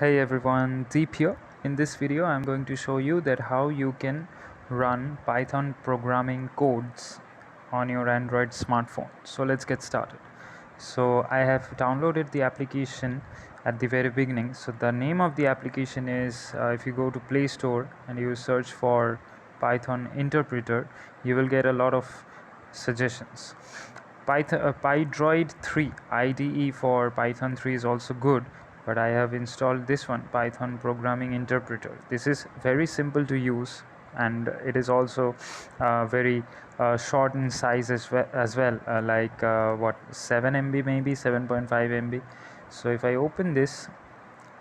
Hey everyone, Deep here. In this video I'm going to show you that how you can run Python programming codes on your Android smartphone. So let's get started. So I have downloaded the application at the very beginning. So the name of the application is if you go to Play Store and you search for Python interpreter, you will get a lot of suggestions. PyDroid 3 IDE for Python 3 is also good, but I have installed this one, Python programming interpreter. This is very simple to use, and it is also very short in size as well, like 7 MB, maybe 7.5 MB. So if I open this,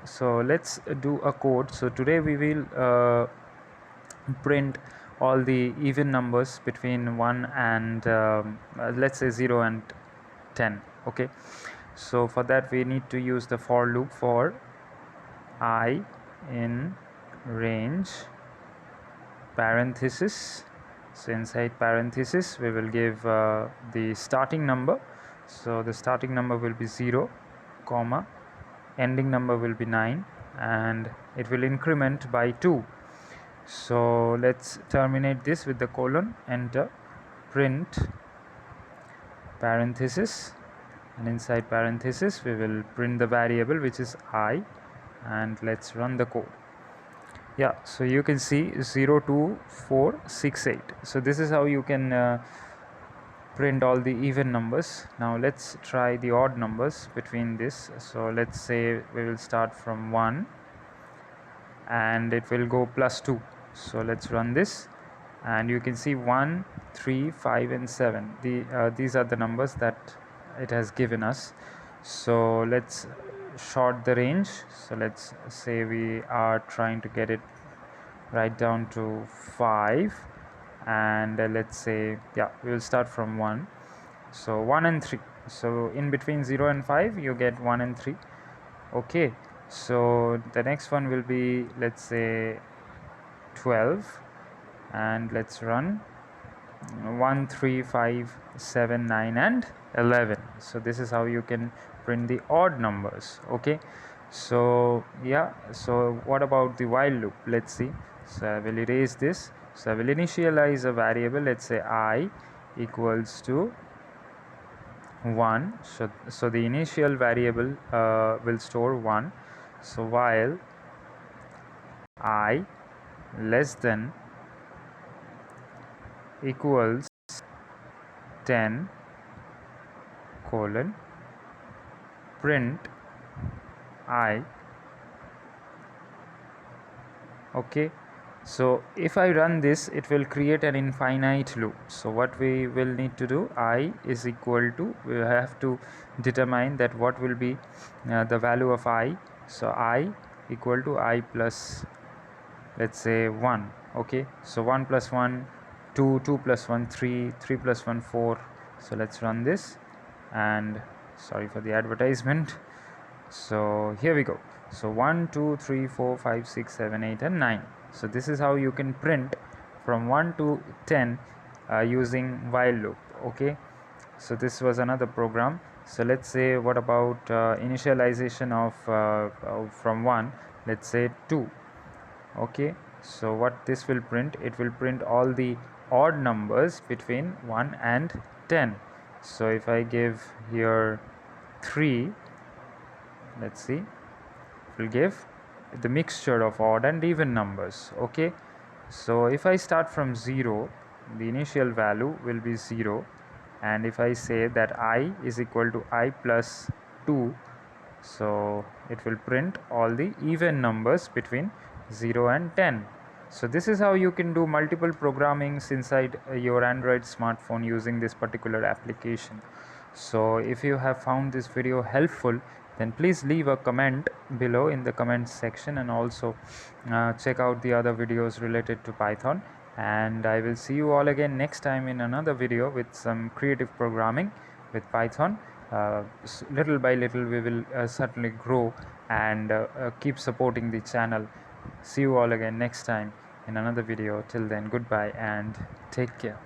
so let's do a code. So today we will print all the even numbers between 1 and let's say 0 and 10. Okay, so for that we need to use the for loop for I in range parenthesis. So inside parenthesis we will give the starting number. So the starting number will be 0 comma, ending number will be 9, and it will increment by 2. So let's terminate this with the colon, enter, print parenthesis, and inside parenthesis we will print the variable which is I, and let's run the code. Yeah, so you can see 02468. So this is how you can print all the even numbers. Now let's try the odd numbers between this. So let's say we will start from 1 and it will go plus 2. So let's run this, and you can see 1, 3, 5 and 7. These are the numbers that it has given us. So let's short the range. So let's say we are trying to get it right down to 5, and let's say, yeah, we will start from 1. So 1 and 3. So in between 0 and 5 you get 1 and 3. Okay, so the next one will be, let's say, 12, and let's run 1, 3, 5, 7, 9 and 11. So this is how you can print the odd numbers. Okay, so yeah, so what about the while loop? Let's see. So I will erase this. So I will initialize a variable, let's say I equals to 1. So the initial variable will store 1. So while I less than equals 10 colon, print I. Okay, so if I run this, it will create an infinite loop. So what we will need to do, I is equal to, we have to determine that what will be the value of I. So I equal to I plus, let's say, 1. Okay, so 1 plus 1 2, 2 plus 1 3, 3 plus 1 4. So let's run this, and sorry for the advertisement. So here we go. So 1 2 3 4 5 6 7 8 and 9. So this is how you can print from 1 to 10 using while loop. Okay, so this was another program. So let's say, what about initialization of from 1, let's say 2. Okay, so what this will print, it will print all the odd numbers between 1 and 10. So if I give here 3, let's see, it will give the mixture of odd and even numbers. Okay, so if I start from 0, the initial value will be 0, and if I say that I is equal to I plus 2, so it will print all the even numbers between 0 and 10. So this is how you can do multiple programmings inside your Android smartphone using this particular application. So if you have found this video helpful, then please leave a comment below in the comments section, and also check out the other videos related to Python. And I will see you all again next time in another video with some creative programming with Python. Little by little we will certainly grow and keep supporting the channel. See you all again next time in another video. Till then, goodbye and take care.